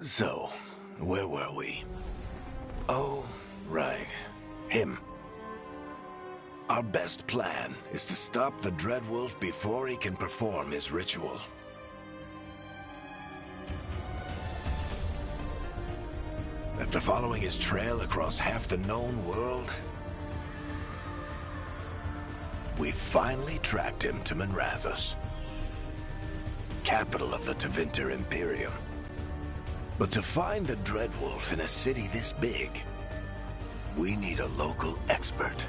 So, where were we? Oh, right. Him. Our best plan is to stop the Dreadwolf before he can perform his ritual. After following his trail across half the known world, we finally tracked him to Minrathous, capital of the Tevinter Imperium. But to find the Dreadwolf in a city this big, we need a local expert.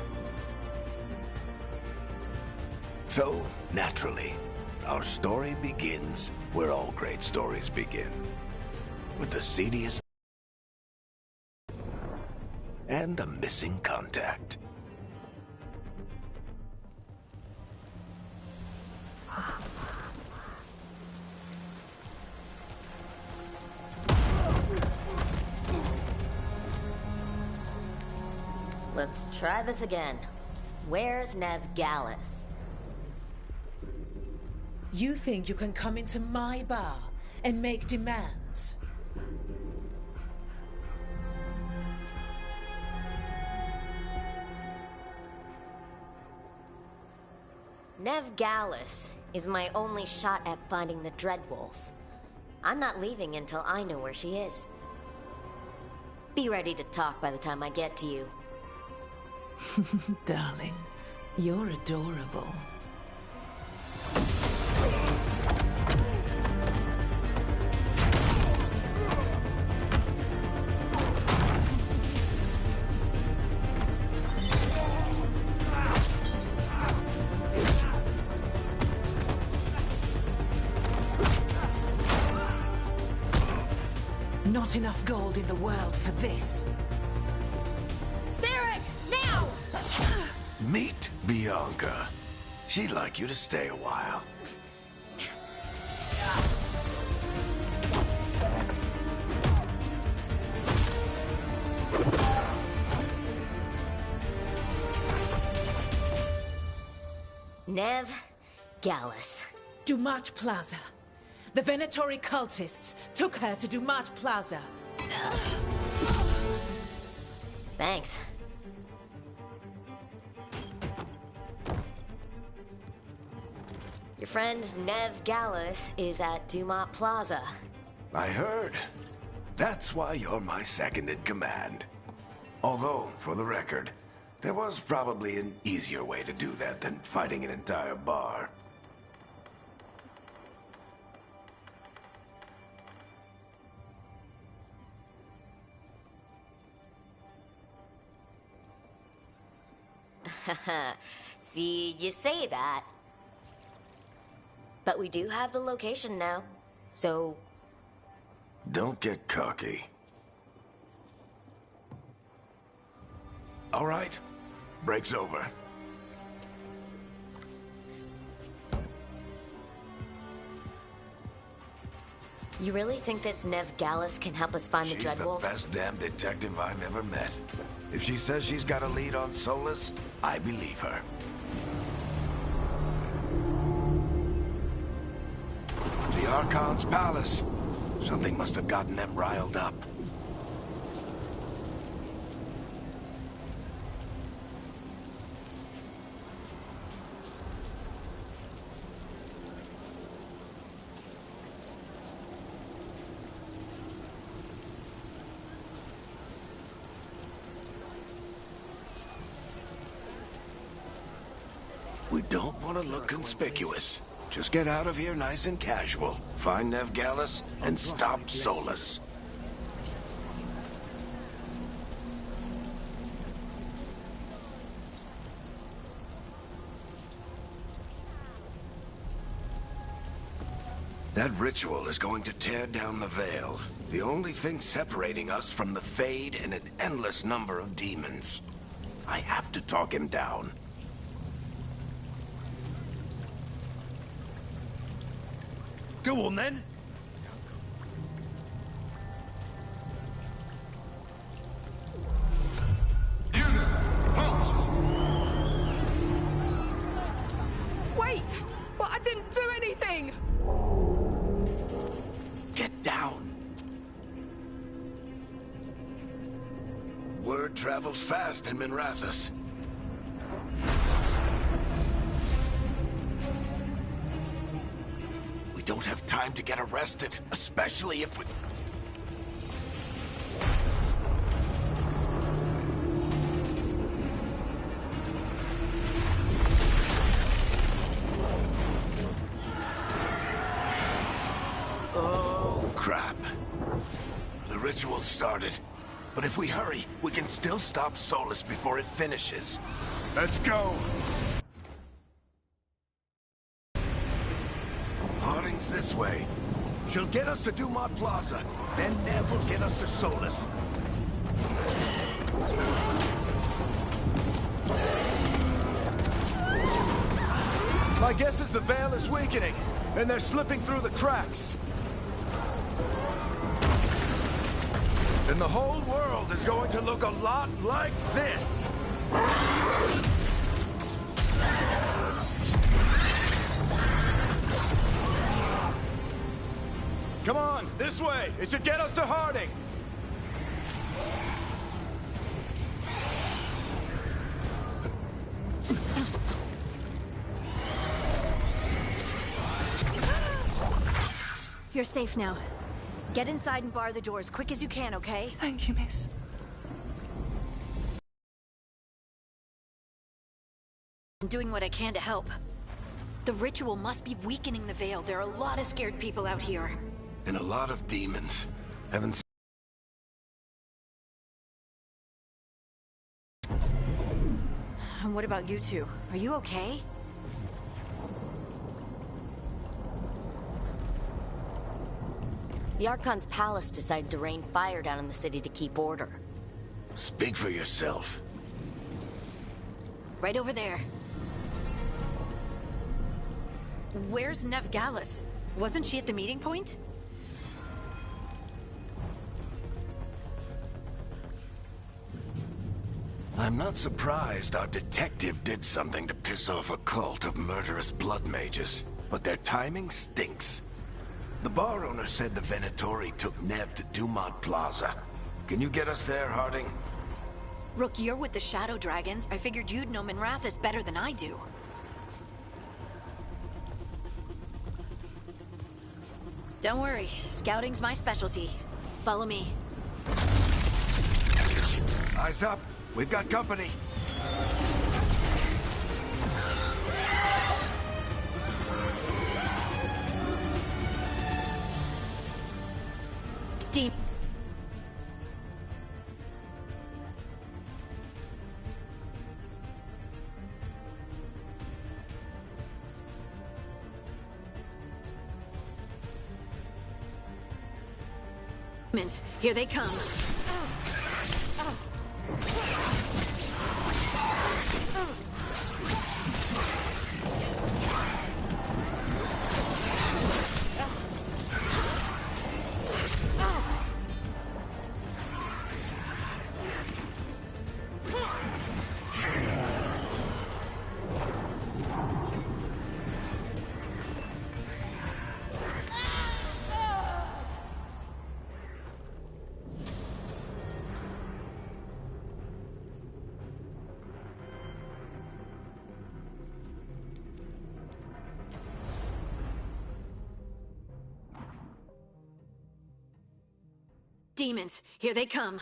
So, naturally, our story begins where all great stories begin. With the seediest and a missing contact. Let's try this again. Where's Nev Gallus? You think you can come into my bar and make demands? Nev Gallus is my only shot at finding the Dreadwolf. I'm not leaving until I know where she is. Be ready to talk by the time I get to you. Darling, you're adorable. Not enough gold in the world for this. Varric, now! Meet Bianca. She'd like you to stay a while. Nev Gallus. Dumat Plaza. The Venatori cultists took her to Dumat Plaza. Thanks. Your friend Nev Gallus is at Dumat Plaza. I heard. That's why you're my second in command. Although, for the record, there was probably an easier way to do that than fighting an entire bar. See, you say that. But we do have the location now, so... Don't get cocky. All right. Break's over. You really think this Nev Gallus can help us find the Dreadwolf? She's the best damn detective I've ever met. If she says she's got a lead on Solas, I believe her. The Archon's palace. Something must have gotten them riled up. We don't want to look conspicuous. Just get out of here nice and casual. Find Nev Gallus and stop Solas. That ritual is going to tear down the veil. The only thing separating us from the Fade and an endless number of demons. I have to talk him down. Go on, then. Wait! But I didn't do anything! Get down. travels fast in Minrathous. We don't have time to get arrested, especially if we... Oh, crap. The ritual started. But if we hurry, we can still stop Solus before it finishes. Let's go! Harding's this way. She'll get us to Dumont Plaza. Then Nev will get us to Solus. My guess is the veil is weakening, and they're slipping through the cracks. And the whole world is going to look a lot like this. Come on, this way. It should get us to Harding. You're safe now. Get inside and bar the door as quick as you can, okay? Thank you, miss. I'm doing what I can to help. The ritual must be weakening the veil. There are a lot of scared people out here. And a lot of demons. Haven't... And what about you two? Are you okay? The Archon's palace decided to rain fire down in the city to keep order. Speak for yourself. Right over there. Where's Nev Gallus? Wasn't she at the meeting point? I'm not surprised our detective did something to piss off a cult of murderous blood mages, but their timing stinks. The bar owner said the Venatori took Nev to Dumont Plaza. Can you get us there, Harding? Rook, you're with the Shadow Dragons. I figured you'd know Minrathous better than I do. Don't worry, scouting's my specialty. Follow me. Eyes up. We've got company. Deep. Here they come. Demons, here they come.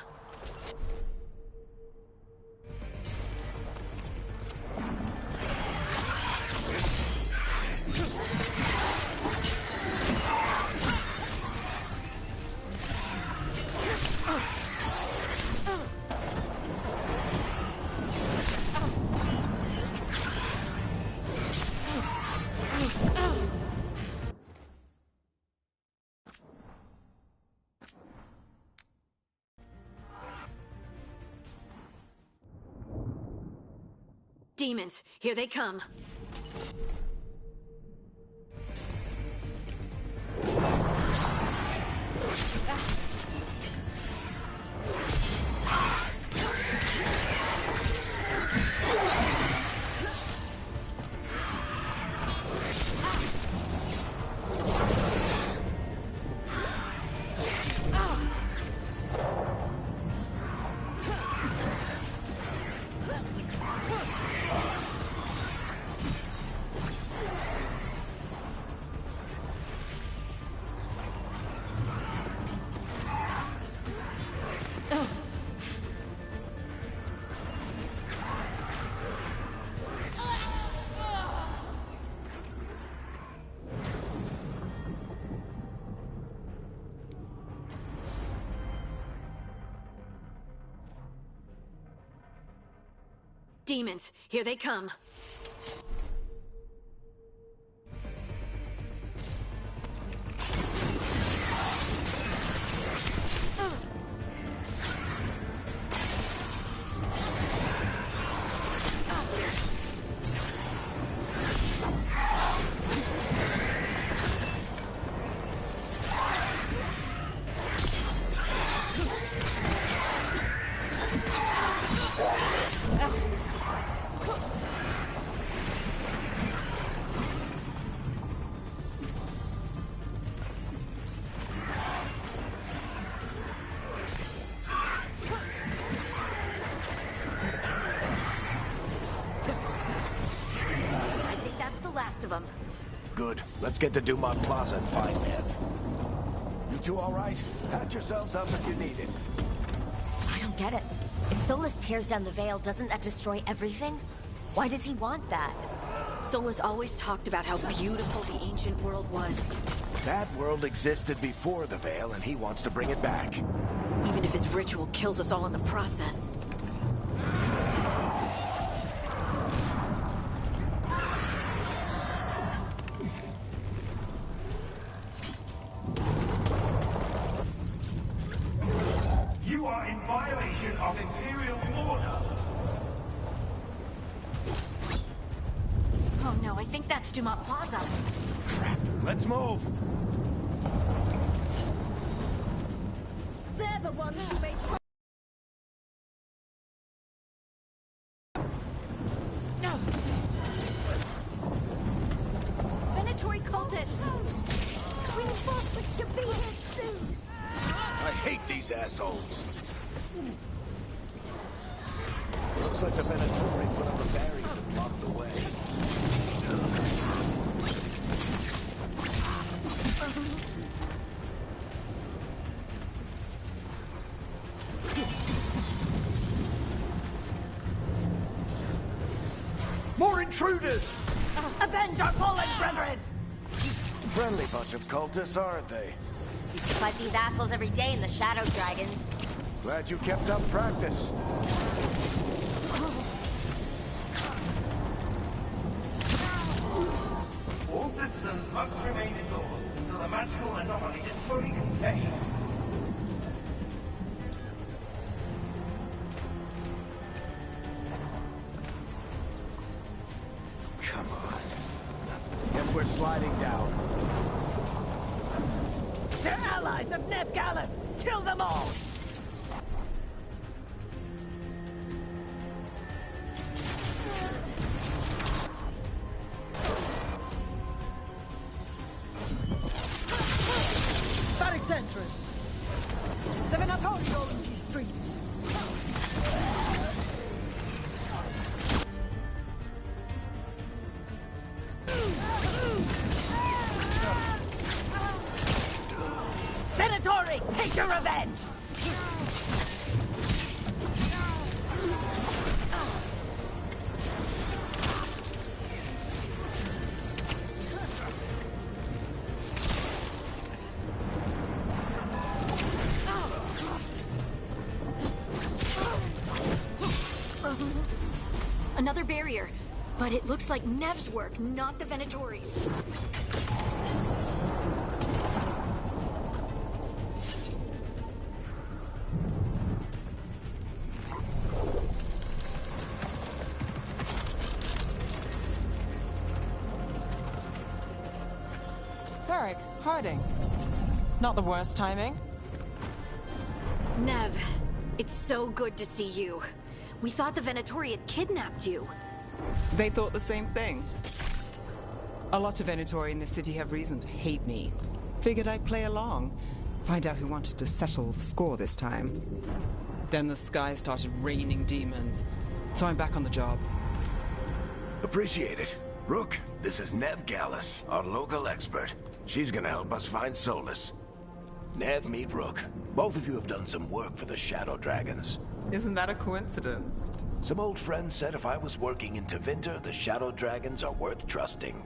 Demons, here they come. demons. Here they come. Good. Let's get to Dumont Plaza and find Nev. You two all right? Patch yourselves up if you need it. I don't get it. If Solus tears down the Veil, doesn't that destroy everything? Why does he want that? Solus always talked about how beautiful the ancient world was. That world existed before the Veil, and he wants to bring it back. Even if his ritual kills us all in the process. You are in violation of Imperial order. Oh no, I think that's Dumont Plaza. Crap. Let's move. They're the ones who made... No! Venatori cultists! We could be here soon! I hate these assholes. Looks like the Venatori put up a barrier to block the way. More intruders! Avenge our fallen brethren! Friendly bunch of cultists, aren't they? Used to fight these assholes every day in the Shadow Dragons. Glad you kept up practice. All citizens must remain indoors until the magical anomaly is fully contained. Come on. Guess we're sliding down. They're allies of Nev Gallus! Kill them all! Barracks entrance! The Venatori rolling these streets! Venatori, take your revenge! Another barrier. But it looks like Nev's work, not the Venatori's. Varric, Harding. Not the worst timing. Nev, it's so good to see you. We thought the Venatori had kidnapped you. They thought the same thing. A lot of Venatori in this city have reason to hate me. Figured I'd play along. Find out who wanted to settle the score this time. Then the sky started raining demons. So I'm back on the job. Appreciate it. Rook, this is Nev Gallus, our local expert. She's gonna help us find Solus. Nev, meet Rook. Both of you have done some work for the Shadow Dragons. Isn't that a coincidence? Some old friends said if I was working in Tevinter, the Shadow Dragons are worth trusting.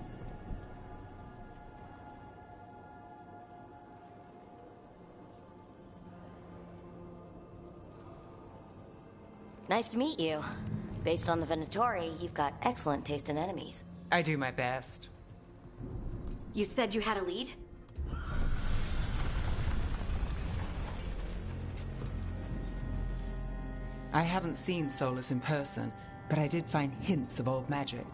Nice to meet you. Based on the Venatori, you've got excellent taste in enemies. I do my best. You said you had a lead? I haven't seen Solus in person, but I did find hints of old magic,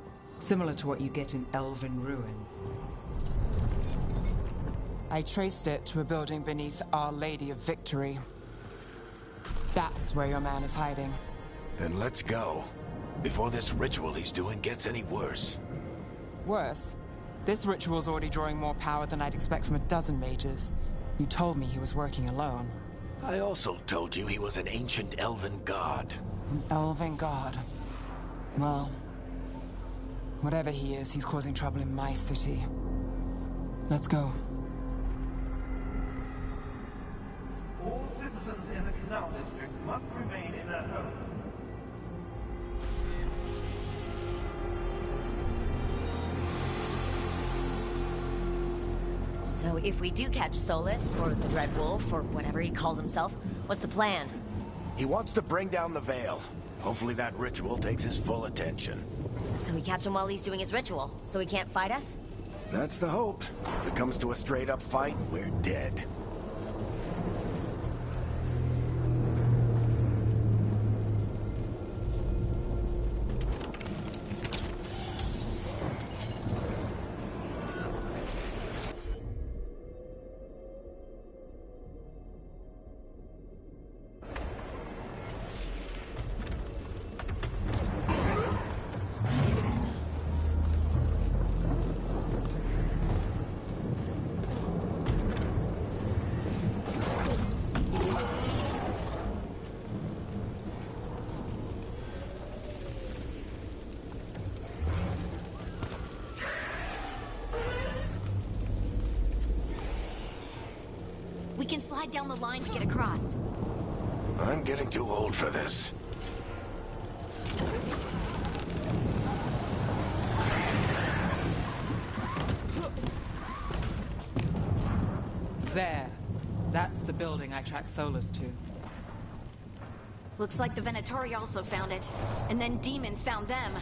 similar to what you get in Elven ruins. I traced it to a building beneath Our Lady of Victory. That's where your man is hiding. Then let's go. Before this ritual he's doing gets any worse. Worse, this ritual's already drawing more power than I'd expect from a dozen mages. You told me he was working alone. I also told you he was an ancient elven god. An elven god. Well, whatever he is, he's causing trouble in my city. Let's go. All citizens in the Canal District must remain in their homes. So if we do catch Solus, or the Dread Wolf, or whatever he calls himself, what's the plan? He wants to bring down the Veil. Hopefully that ritual takes his full attention. So we catch him while he's doing his ritual, so he can't fight us? That's the hope. If it comes to a straight-up fight, we're dead. We can slide down the line to get across. I'm getting too old for this. There. That's the building I tracked Solus to. Looks like the Venatori also found it. And then demons found them.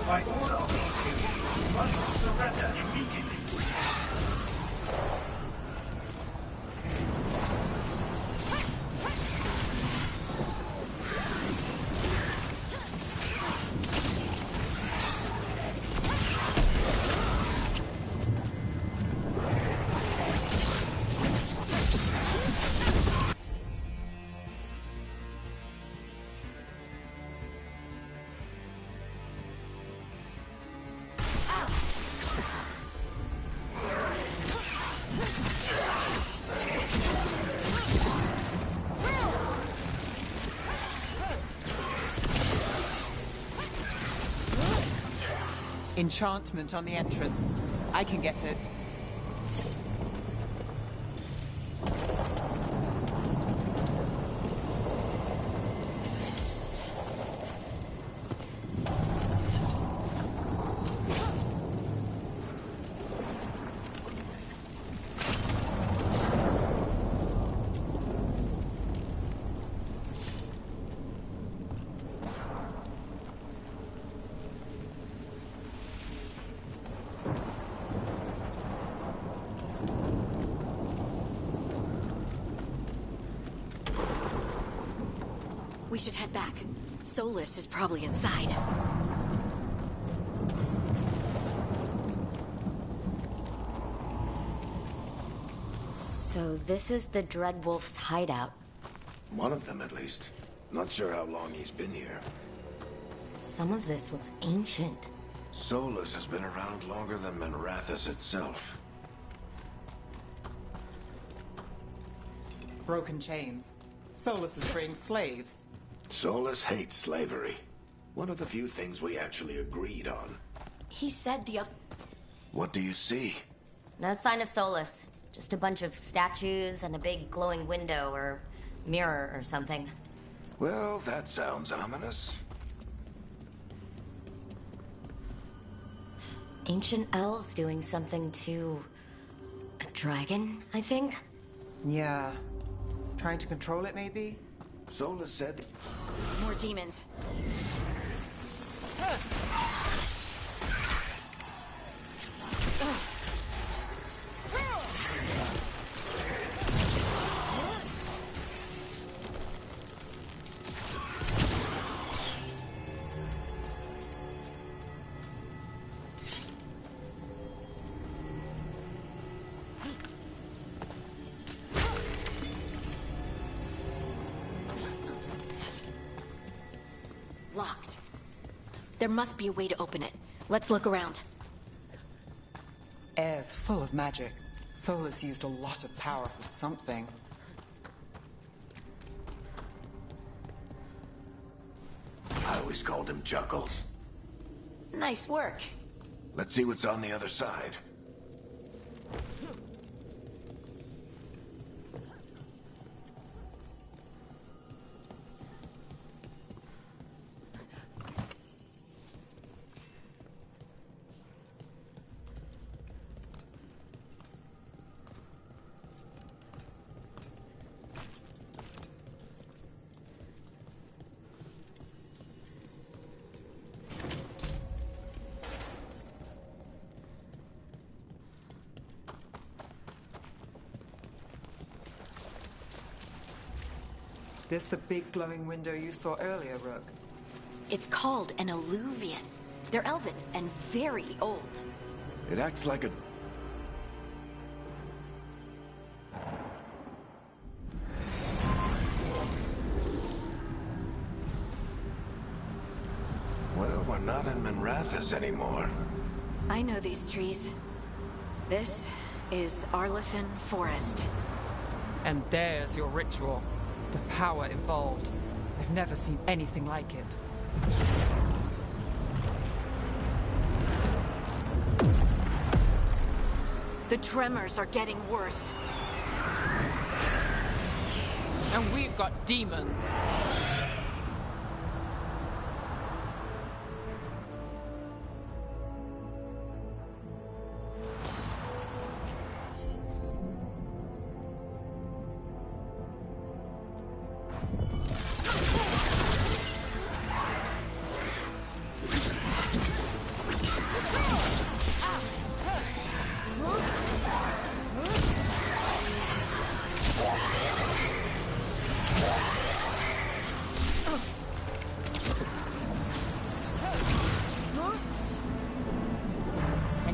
By order of the King, you must surrender immediately. Enchantment on the entrance. I can get it. We should head back. Solus is probably inside. So this is the Dread Wolf's hideout. One of them, at least. Not sure how long he's been here. Some of this looks ancient. Solus has been around longer than Minrathous itself. Broken chains. Solus is freeing slaves. Solus hates slavery. One of the few things we actually agreed on. He said the What do you see? No sign of Solus. Just Just a bunch of statues and a big glowing window or mirror or something. Well, that sounds ominous. Ancient elves doing something to a dragon, I think? Yeah. Trying to control it, maybe? Sola said... More demons. Locked. There must be a way to open it. Let's look around. Air's full of magic. Sola's used a lot of power for something. I always called him Chuckles. Nice work. Let's see what's on the other side. This the big glowing window you saw earlier, Rook? It's called an alluvian. They're elven and very old. It acts like a... Well, we're not in Minrathous anymore. I know these trees. This is Arlathan Forest. And there's your ritual. The power involved. I've never seen anything like it. The tremors are getting worse. And we've got demons.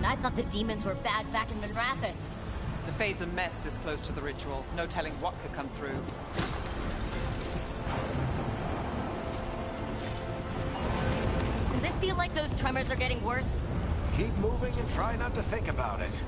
I thought the demons were bad back in Minrathous. The Fade's a mess this close to the ritual. No telling what could come through. Does it feel like those tremors are getting worse? Keep moving and try not to think about it.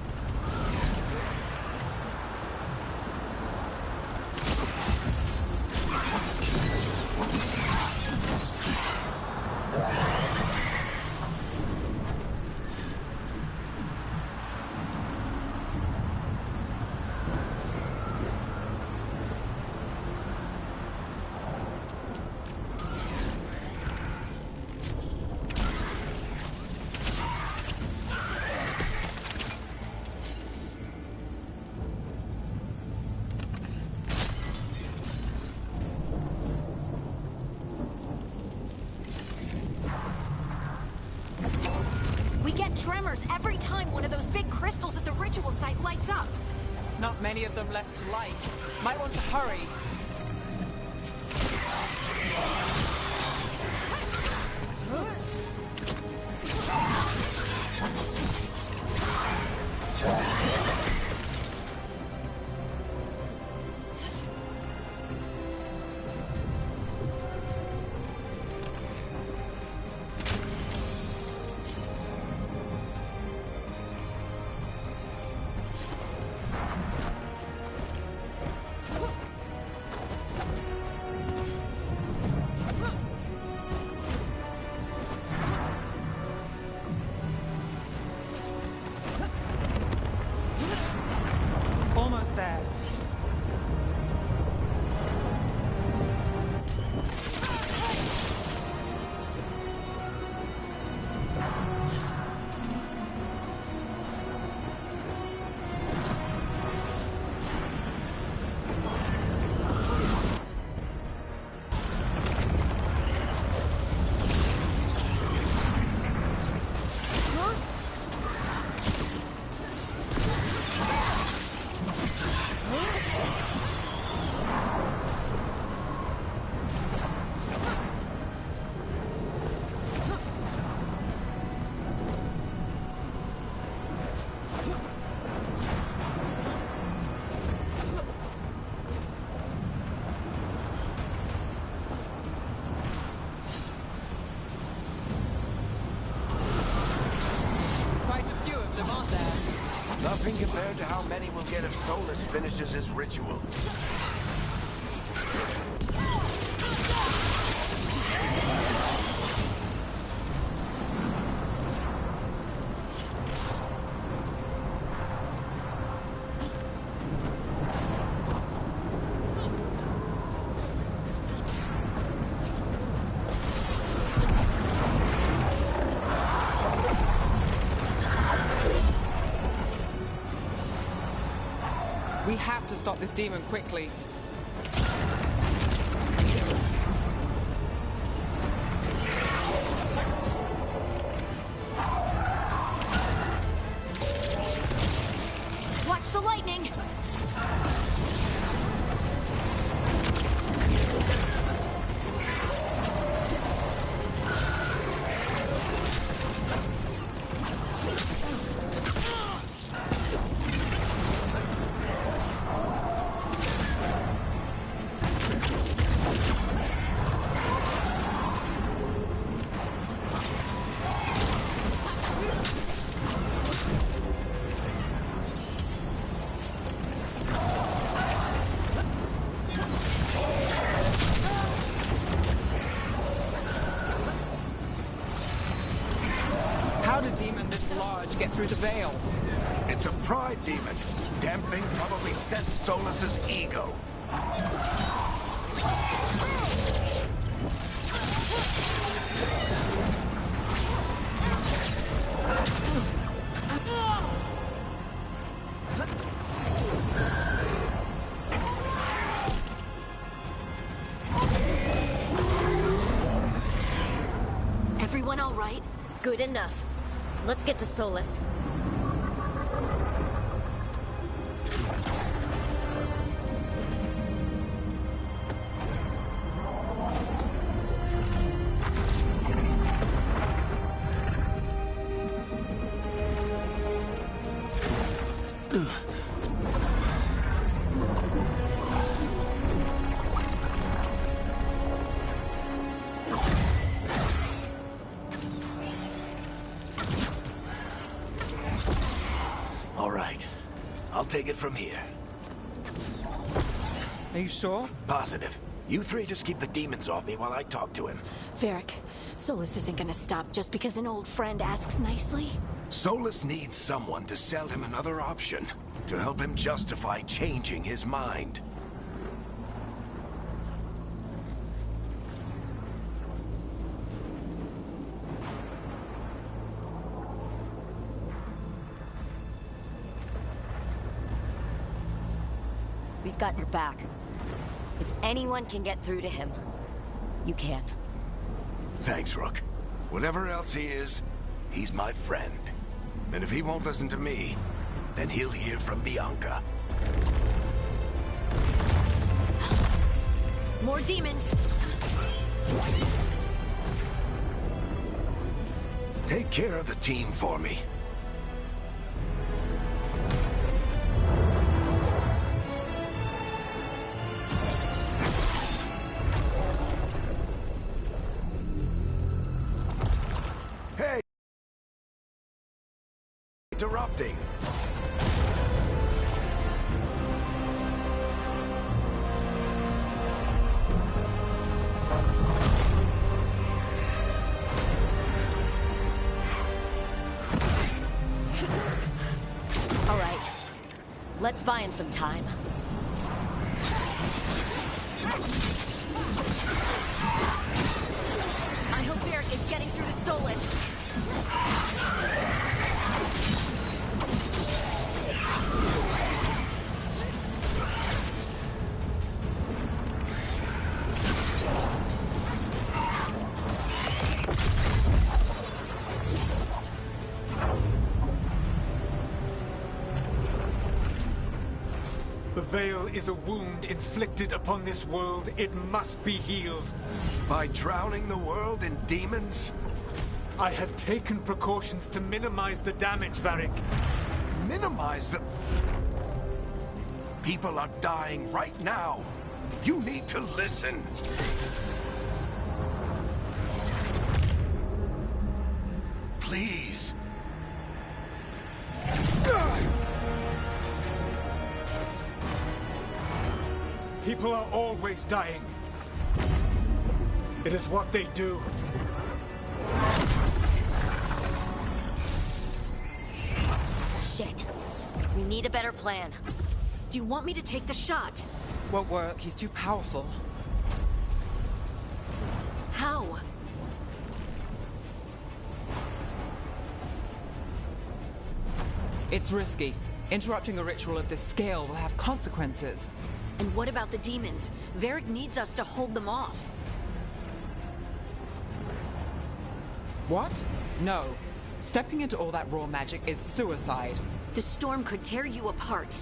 We get tremors every time one of those big crystals at the ritual site lights up. Not many of them left to light. Might want to hurry. Nothing compared to how many we'll get if Solus finishes his ritual. We have to stop this demon quickly. Watch the lightning! How did a demon this large get through the veil? It's a pride demon. Damn thing probably sensed Solus's ego. Everyone all right? Good enough. Let's get to Solus. All right. I'll take it from here. Are you sure? Positive. You three just keep the demons off me while I talk to him. Varric, Solus isn't gonna stop just because an old friend asks nicely. Solus needs someone to sell him another option, to help him justify changing his mind. We've got your back. If anyone can get through to him, you can. Thanks, Rook. Whatever else he is, he's my friend. And if he won't listen to me, then he'll hear from Bianca. More demons! Take care of the team for me. Hey! Interrupting. All right. Let's buy him some time. I hope Varric is getting through to Solus. The Veil is a wound inflicted upon this world. It must be healed. By drowning the world in demons? I have taken precautions to minimize the damage, Varric. Minimize the... People are dying right now. You need to listen. Please. People are always dying. It is what they do. Shit. We need a better plan. Do you want me to take the shot? Won't work. He's too powerful. How? It's risky. Interrupting a ritual of this scale will have consequences. And what about the demons? Varric needs us to hold them off. What? No. Stepping into all that raw magic is suicide. The storm could tear you apart.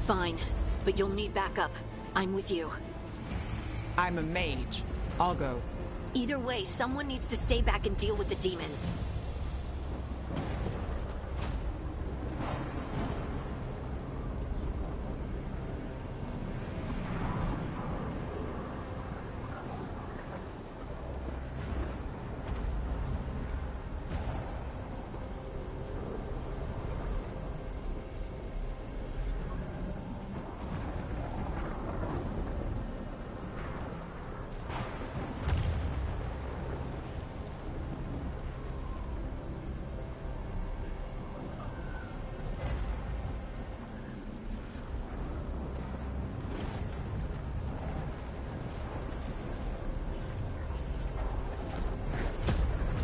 Fine, but you'll need backup. I'm with you. I'm a mage. I'll go. Either way, someone needs to stay back and deal with the demons.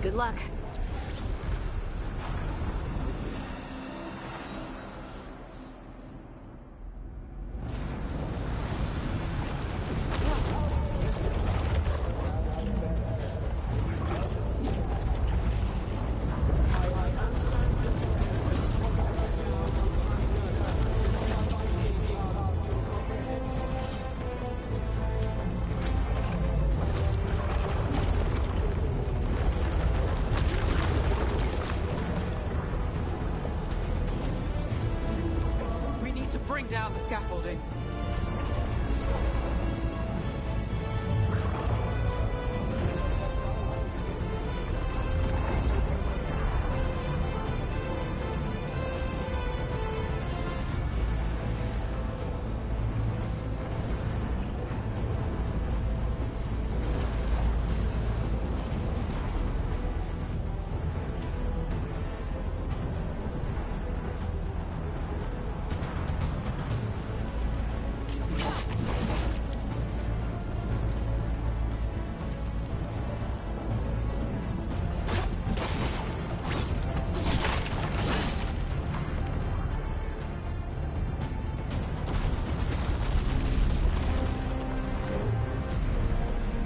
Good luck. Bring down the scaffolding.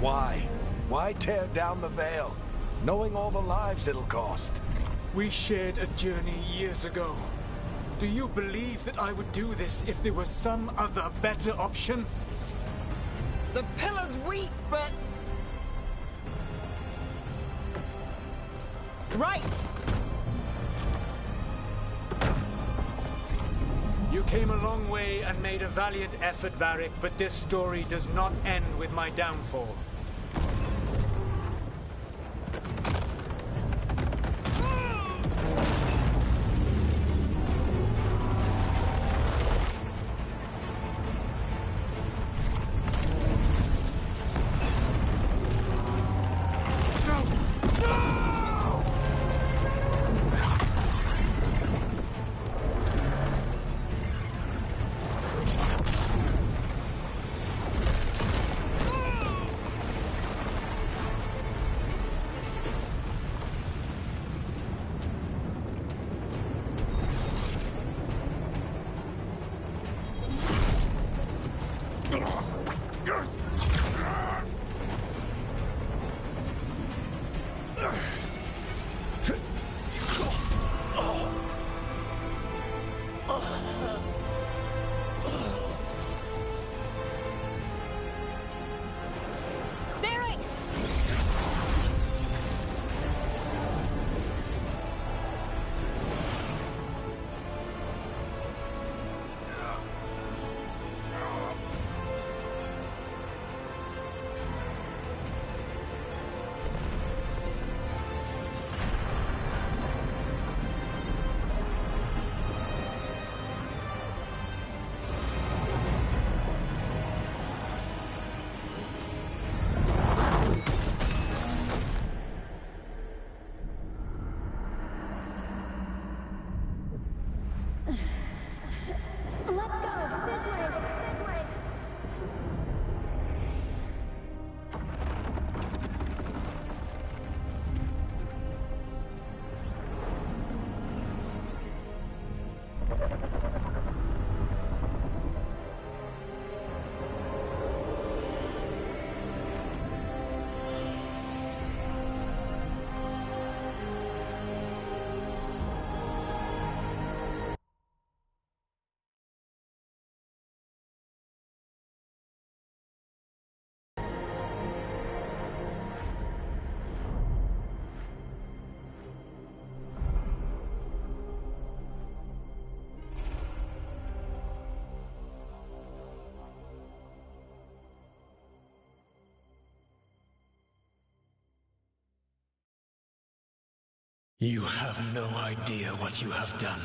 Why? Why tear down the veil, knowing all the lives it'll cost? We shared a journey years ago. Do you believe that I would do this if there was some other better option? The pillar's weak, but... right! You came a long way and made a valiant effort, Varric, but this story does not end with my downfall. You have no idea what you have done.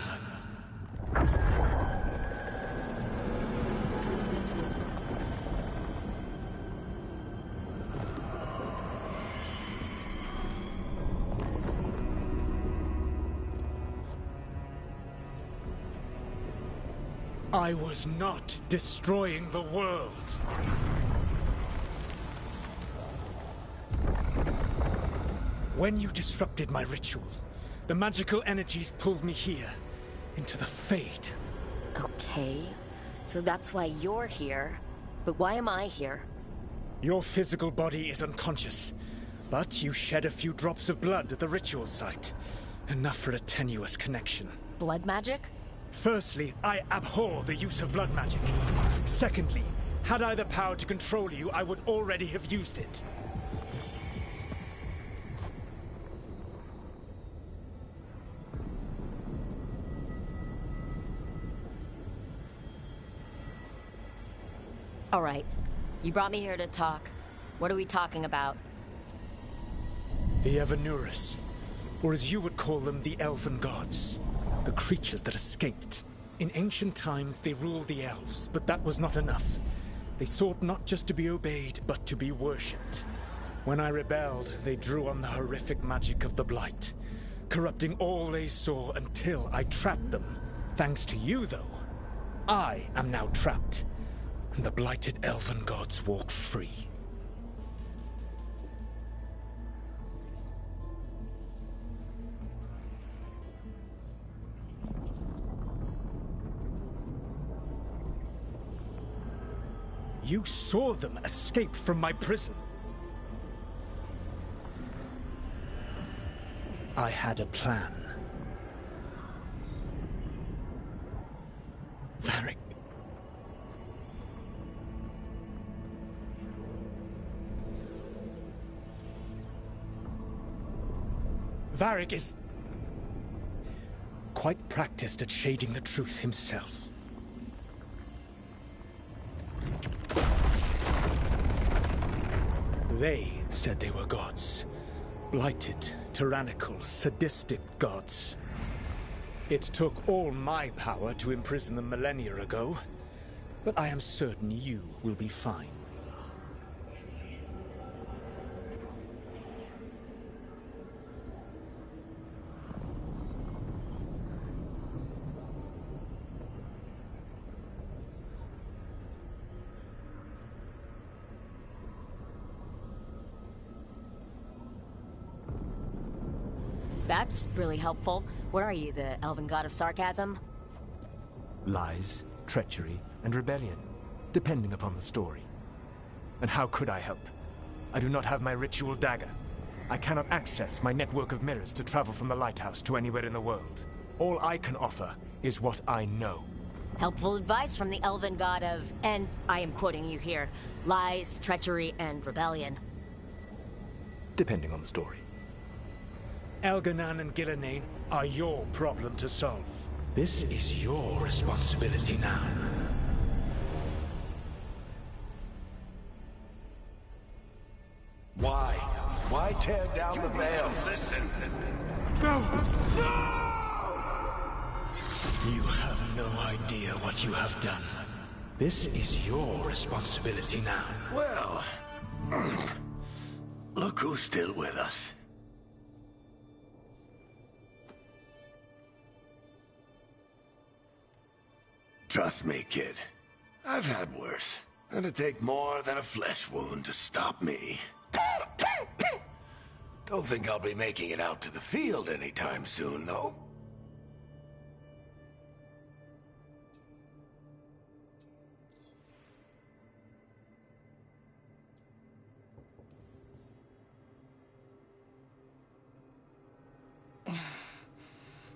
I was not destroying the world. When you disrupted my ritual, the magical energies pulled me here, into the Fade. Okay, so that's why you're here. But why am I here? Your physical body is unconscious, but you shed a few drops of blood at the ritual site. Enough for a tenuous connection. Blood magic? Firstly, I abhor the use of blood magic. Secondly, had I the power to control you, I would already have used it. All right. You brought me here to talk. What are we talking about? The Evanurus, or as you would call them, the Elven Gods. The creatures that escaped. In ancient times, they ruled the elves, but that was not enough. They sought not just to be obeyed, but to be worshipped. When I rebelled, they drew on the horrific magic of the Blight, corrupting all they saw until I trapped them. Thanks to you, though, I am now trapped, and the blighted Elven Gods walk free. You saw them escape from my prison. I had a plan. Varric. Varric is quite practiced at shading the truth himself. They said they were gods. Blighted, tyrannical, sadistic gods. It took all my power to imprison them millennia ago, but I am certain you will be fine. That's really helpful. What are you, the Elven God of Sarcasm? Lies, treachery, and rebellion, depending upon the story. And how could I help? I do not have my ritual dagger. I cannot access my network of mirrors to travel from the lighthouse to anywhere in the world. All I can offer is what I know. Helpful advice from the Elven God of, and I am quoting you here, lies, treachery, and rebellion. Depending on the story. Elganan and Gillenane are your problem to solve. This is your responsibility now. Why? Why tear down the veil? Listen. No! You have no idea what you have done. This is your responsibility now. Well, look who's still with us. Trust me, kid. I've had worse. It'd take more than a flesh wound to stop me. Don't think I'll be making it out to the field anytime soon, though.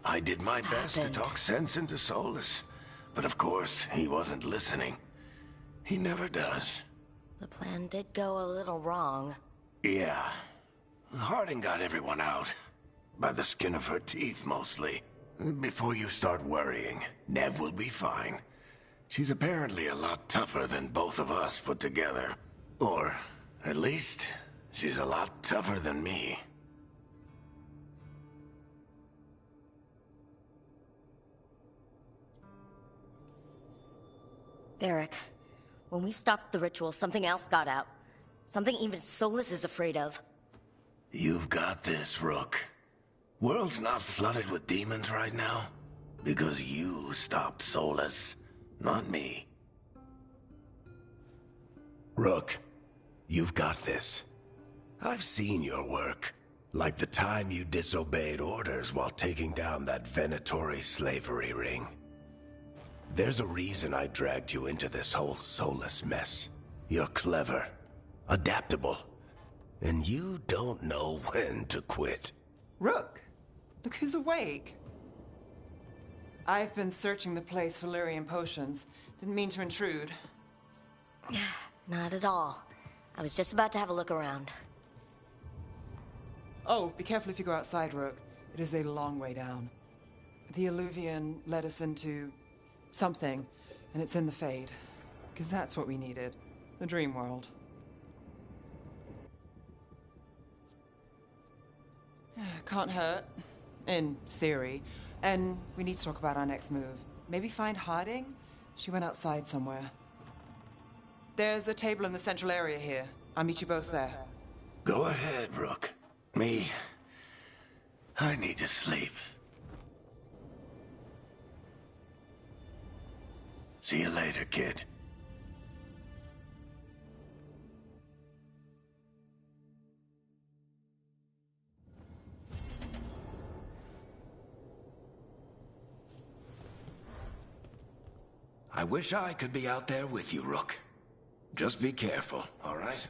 I did my best to talk sense into Solus. But of course, he wasn't listening. He never does. The plan did go a little wrong. Yeah. Harding got everyone out. By the skin of her teeth, mostly. Before you start worrying, Nev will be fine. She's apparently a lot tougher than both of us put together. Or, at least, she's a lot tougher than me. Eric, when we stopped the ritual, something else got out. Something even Solus is afraid of. You've got this, Rook. World's not flooded with demons right now. Because you stopped Solus, not me. Rook, you've got this. I've seen your work. Like the time you disobeyed orders while taking down that Venatori slavery ring. There's a reason I dragged you into this whole Solus mess. You're clever, adaptable, and you don't know when to quit. Rook, look who's awake. I've been searching the place for Lyrian potions. Didn't mean to intrude. Not at all. I was just about to have a look around. Oh, be careful if you go outside, Rook. It is a long way down. The Illuvian led us into something, and it's in the Fade. Because that's what we needed. The dream world. Can't hurt. In theory. And we need to talk about our next move. Maybe find Harding? She went outside somewhere. There's a table in the central area here. I'll meet you both there. Go ahead, Rook. I need to sleep. See you later, kid. I wish I could be out there with you, Rook. Just be careful, all right?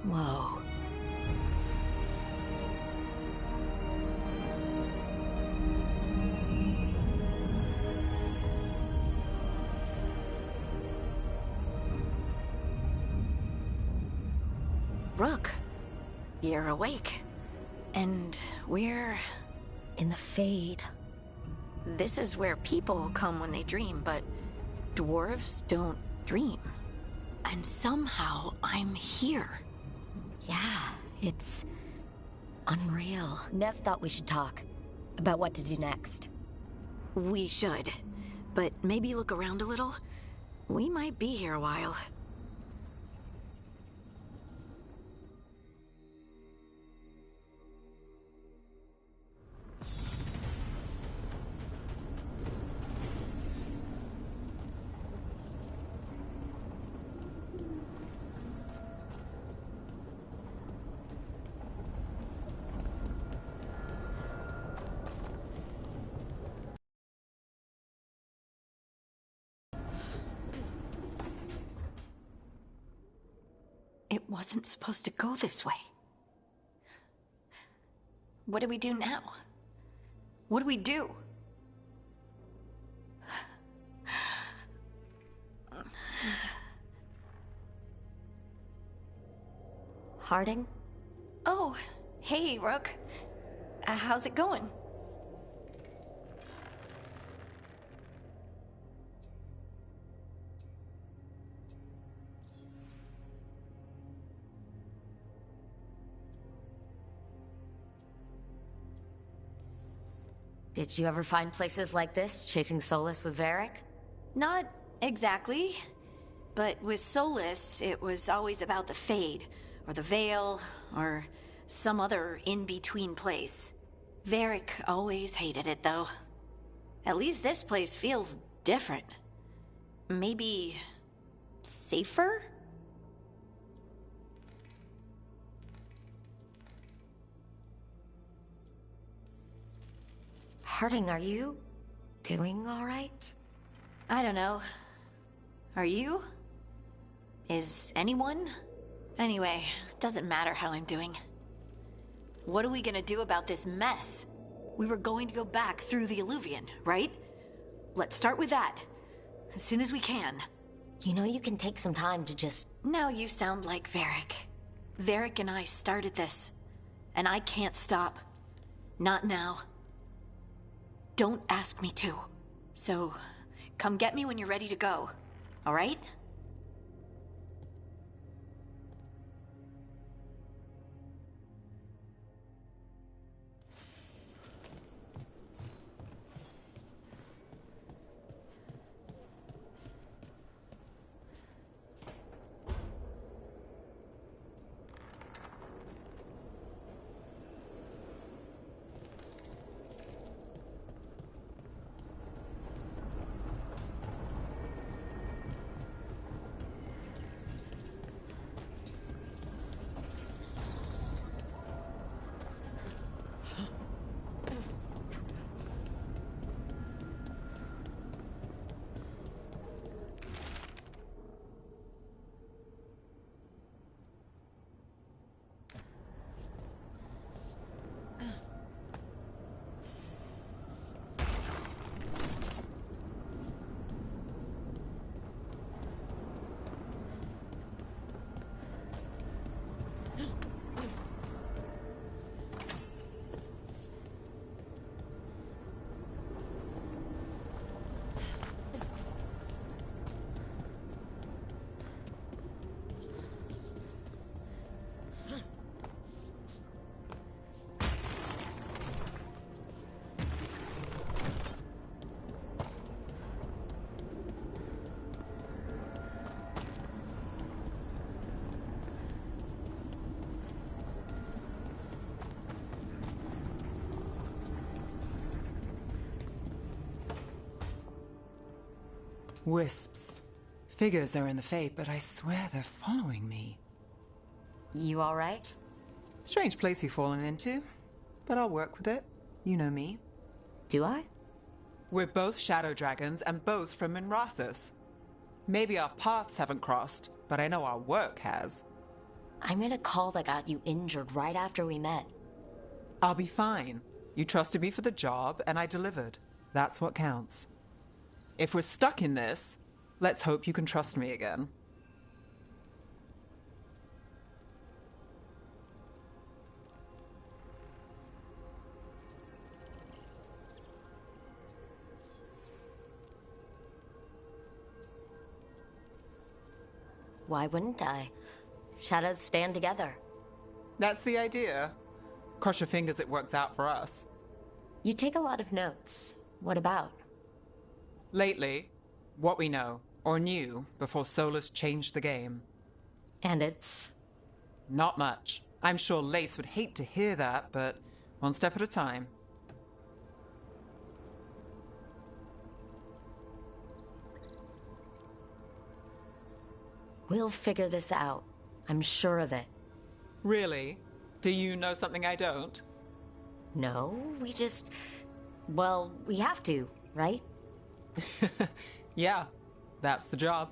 Whoa. Rook, you're awake. And we're in the Fade. This is where people come when they dream, but dwarves don't dream. And somehow I'm here. Yeah, it's unreal. Nev thought we should talk about what to do next. We should, but maybe look around a little. We might be here a while. It wasn't supposed to go this way. What do we do now? What do we do? Harding? Oh, hey, Rook. How's it going? Did you ever find places like this, chasing Solus with Varric? Not exactly. But with Solus, it was always about the Fade, or the Veil, or some other in-between place. Varric always hated it, though. At least this place feels different. Maybe safer? Harding, are you doing all right? I don't know. Are you? Is anyone? Anyway, doesn't matter how I'm doing. What are we gonna do about this mess? We were going to go back through the Illuvian, right? Let's start with that. As soon as we can. You know you can take some time to just... Now you sound like Varric. Varric and I started this. And I can't stop. Not now. Don't ask me to. So, come get me when you're ready to go. All right? Wisps. Figures are in the Fate, but I swear they're following me. You all right? Strange place you've fallen into, but I'll work with it. You know me. Do I? We're both Shadow Dragons and both from Minrathous. Maybe our paths haven't crossed, but I know our work has. I made a call that got you injured right after we met. I'll be fine. You trusted me for the job, and I delivered. That's what counts. If we're stuck in this, let's hope you can trust me again. Why wouldn't I? Shadows stand together. That's the idea. Cross your fingers it works out for us. You take a lot of notes. What about? Lately, what we know, or knew, before Solus changed the game. And it's... Not much. I'm sure Lace would hate to hear that, but one step at a time. We'll figure this out. I'm sure of it. Really? Do you know something I don't? No, we just... Well, we have to, right? Yeah, that's the job.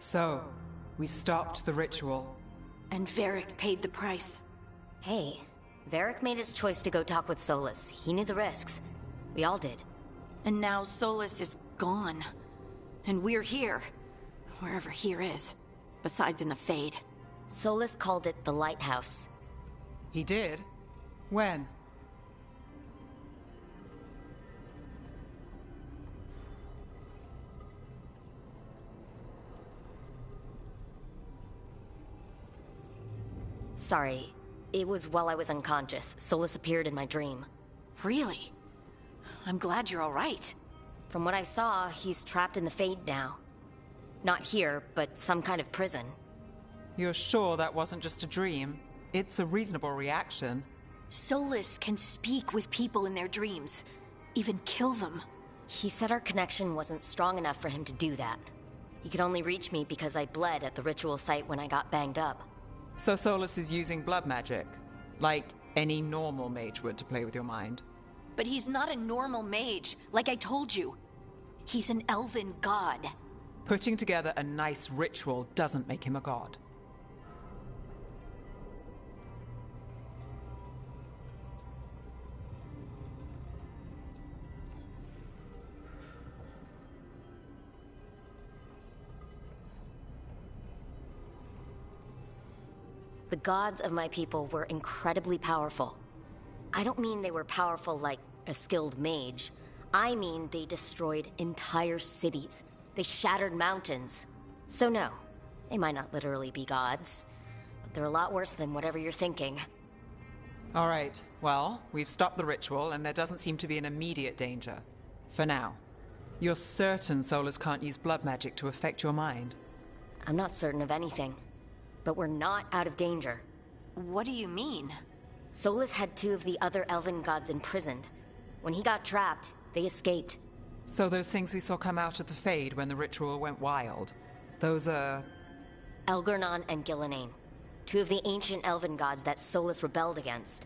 So, we stopped the ritual. And Varric paid the price. Hey, Varric made his choice to go talk with Solus. He knew the risks. We all did. And now Solus is gone. And we're here. Wherever here is. Besides in the Fade. Solus called it the Lighthouse. He did? When? Sorry, it was while I was unconscious. Solus appeared in my dream. Really? I'm glad you're all right. From what I saw, he's trapped in the Fade now. Not here, but some kind of prison. You're sure that wasn't just a dream? It's a reasonable reaction. Solus can speak with people in their dreams. Even kill them. He said our connection wasn't strong enough for him to do that. He could only reach me because I bled at the ritual site when I got banged up. So Solus is using blood magic, like any normal mage would to play with your mind. But he's not a normal mage, like I told you. He's an elven god. Putting together a nice ritual doesn't make him a god. The gods of my people were incredibly powerful. I don't mean they were powerful like a skilled mage. I mean they destroyed entire cities. They shattered mountains. So no, they might not literally be gods, but they're a lot worse than whatever you're thinking. All right, well, we've stopped the ritual and there doesn't seem to be an immediate danger. For now. You're certain Solus can't use blood magic to affect your mind? I'm not certain of anything. But we're not out of danger. What do you mean? Solus had 2 of the other elven gods imprisoned. When he got trapped, they escaped. So those things we saw come out of the Fade when the ritual went wild, those are... Elgornon and Gillenane, 2 of the ancient elven gods that Solus rebelled against.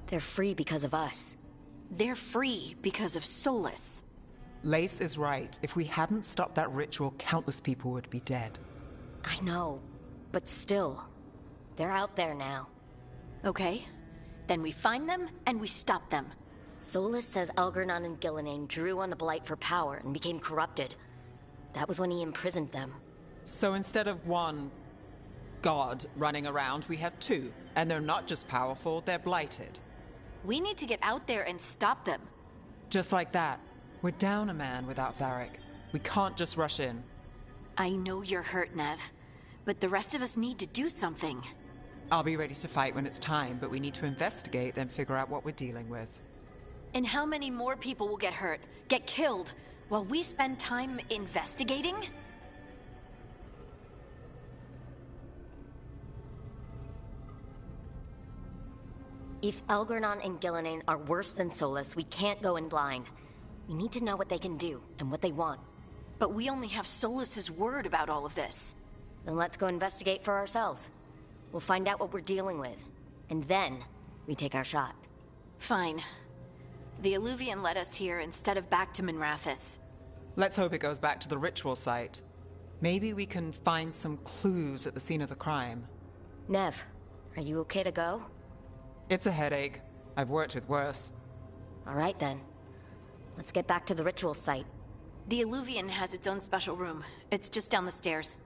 They're free because of us. They're free because of Solus. Lace is right. If we hadn't stopped that ritual, countless people would be dead. I know, but still, they're out there now. Okay, then we find them and we stop them. Solus says Elgornon and Gillenane drew on the Blight for power and became corrupted. That was when he imprisoned them. So instead of one god running around, we have 2. And they're not just powerful, they're blighted. We need to get out there and stop them. Just like that. We're down a man without Varric. We can't just rush in. I know you're hurt, Nev, but the rest of us need to do something. I'll be ready to fight when it's time, but we need to investigate, then figure out what we're dealing with. And how many more people will get hurt, get killed, while we spend time investigating? If Elgornon and Gillenane are worse than Solus, we can't go in blind. We need to know what they can do, and what they want. But we only have Solus's word about all of this. Then let's go investigate for ourselves. We'll find out what we're dealing with. And then, we take our shot. Fine. The Illuvian led us here instead of back to Minrathous. Let's hope it goes back to the ritual site. Maybe we can find some clues at the scene of the crime. Nev, are you okay to go? It's a headache. I've worked with worse. All right then. Let's get back to the ritual site. The Illuvian has its own special room. It's just down the stairs.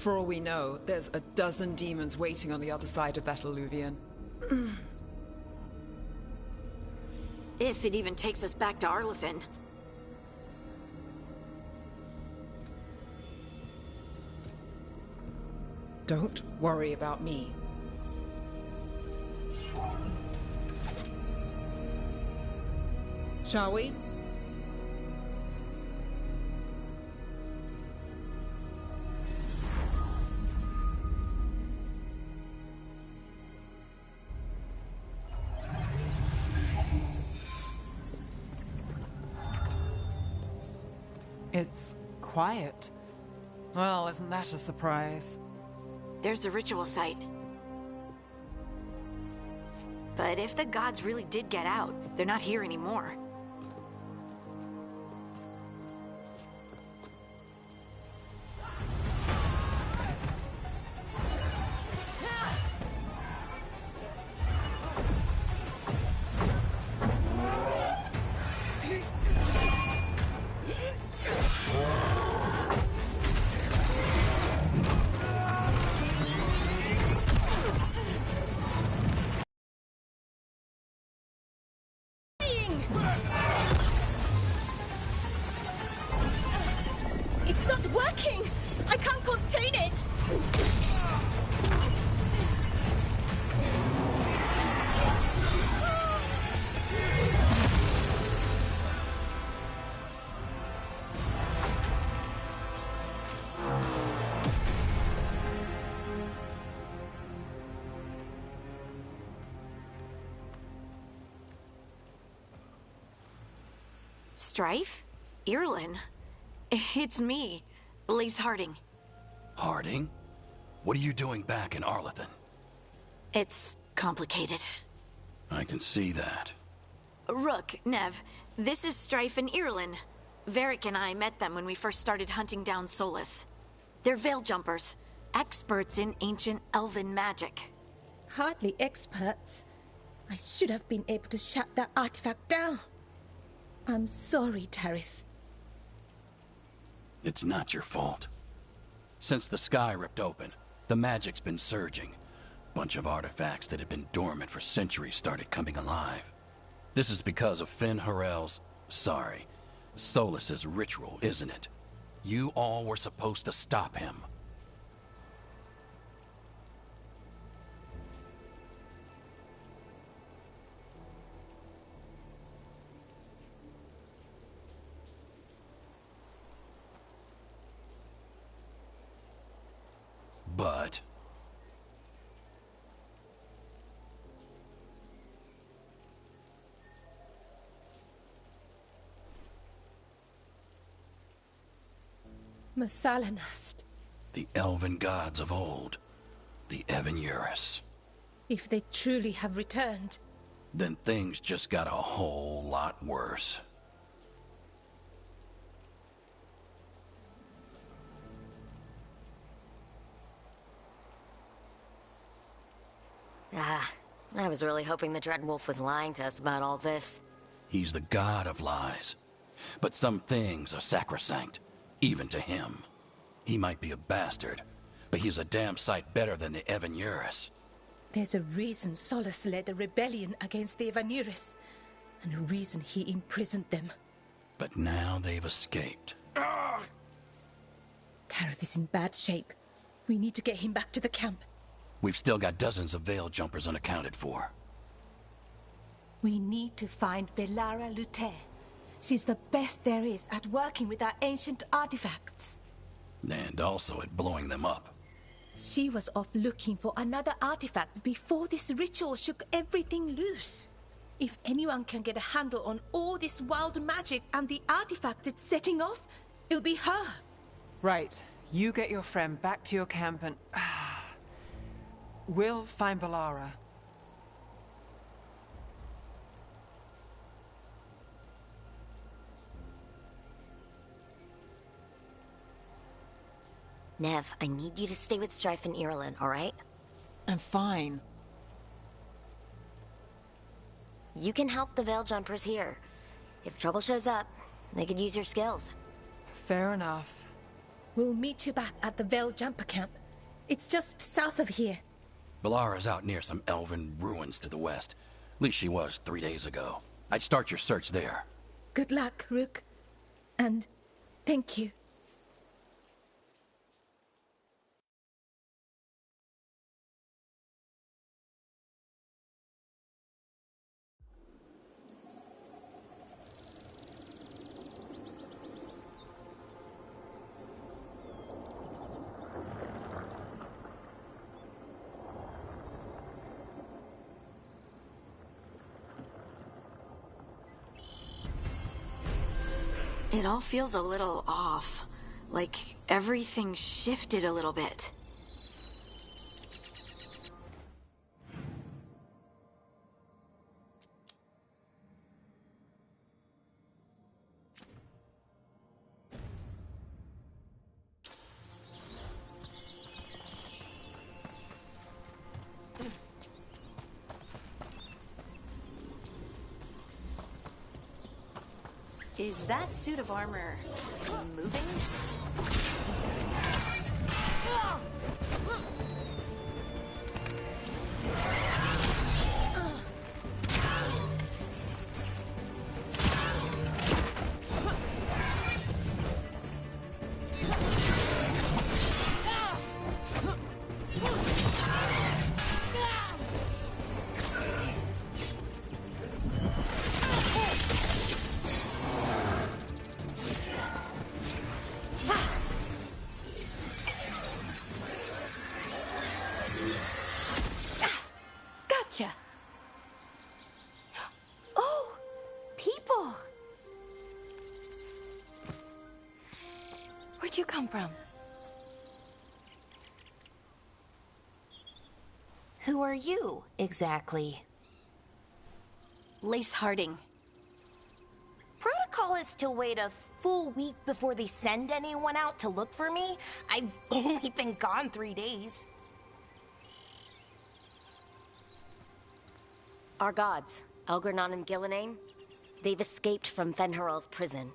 For all we know, there's a dozen demons waiting on the other side of that alluvion. If it even takes us back to Arlathan. Don't worry about me. Shall we? It's quiet. Well, isn't that a surprise? There's the ritual site. But if the gods really did get out, they're not here anymore. It's not working! I can't contain it! Strife? Irlin? It's me, Lace Harding. Harding? What are you doing back in Arlathan? It's complicated. I can see that. Rook, Nev, this is Strife and Irlin. Varric and I met them when we first started hunting down Solas. They're Veil Jumpers, experts in ancient elven magic. Hardly experts. I should have been able to shut that artifact down. I'm sorry, Tarith. It's not your fault. Since the sky ripped open, the magic's been surging. Bunch of artifacts that had been dormant for centuries started coming alive. This is because of Finn Harel's... Solas's ritual, isn't it? You all were supposed to stop him. But... Mathalanast. the elven gods of old, the Evan-Uris. If they truly have returned... Then things just got a whole lot worse. I was really hoping the Dreadwolf was lying to us about all this. He's the god of lies. But some things are sacrosanct, even to him. He might be a bastard, but he's a damn sight better than the Evan-Uris. There's a reason Solas led a rebellion against the Evan-Uris, and a reason he imprisoned them. But now they've escaped. Tarith is in bad shape. We need to get him back to the camp. We've still got dozens of Veil Jumpers unaccounted for. We need to find Belara Lute. She's the best there is at working with our ancient artifacts. And also at blowing them up. She was off looking for another artifact before this ritual shook everything loose. If anyone can get a handle on all this wild magic and the artifact it's setting off, it'll be her. Right. You get your friend back to your camp and... we'll find Belara. Nev, I need you to stay with Strife and Irlin, alright? I'm fine. You can help the Veil Jumpers here. If trouble shows up, they could use your skills. Fair enough. We'll meet you back at the Veil Jumper Camp. It's just south of here. Balara's out near some elven ruins to the west. At least she was 3 days ago. I'd start your search there. Good luck, Rook. And thank you. It all feels a little off. Like everything shifted a little bit. Is that suit of armor moving? Gotcha. Oh, people. Where'd you come from? Who are you, exactly? Lace Harding. Protocol is to wait a full week before they send anyone out to look for me. I've only been gone 3 days. Our gods, Elgranon and Gillenane, they've escaped from Fen'Harel's prison.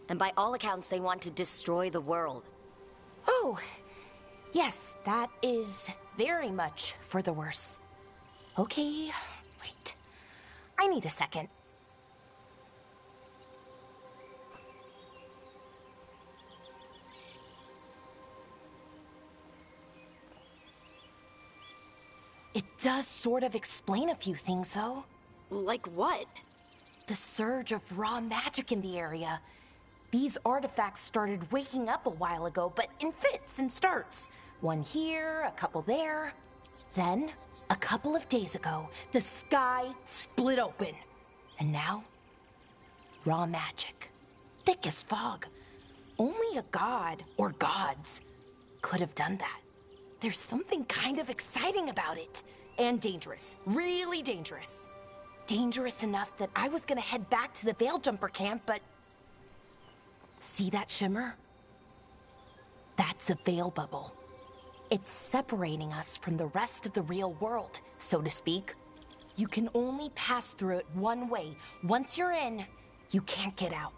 And by all accounts, they want to destroy the world. Oh, yes, that is very much for the worse. Okay, wait. I need a second. It does sort of explain a few things, though. Like what? The surge of raw magic in the area. These artifacts started waking up a while ago, but in fits and starts. One here, a couple there. Then, a couple of days ago, the sky split open. And now, raw magic. Thick as fog. Only a god, or gods, could have done that. There's something kind of exciting about it. And dangerous. Really dangerous. Dangerous enough that I was gonna head back to the Veil Jumper camp, but... See that shimmer? That's a veil bubble. It's separating us from the rest of the real world, so to speak. You can only pass through it one way. Once you're in, you can't get out.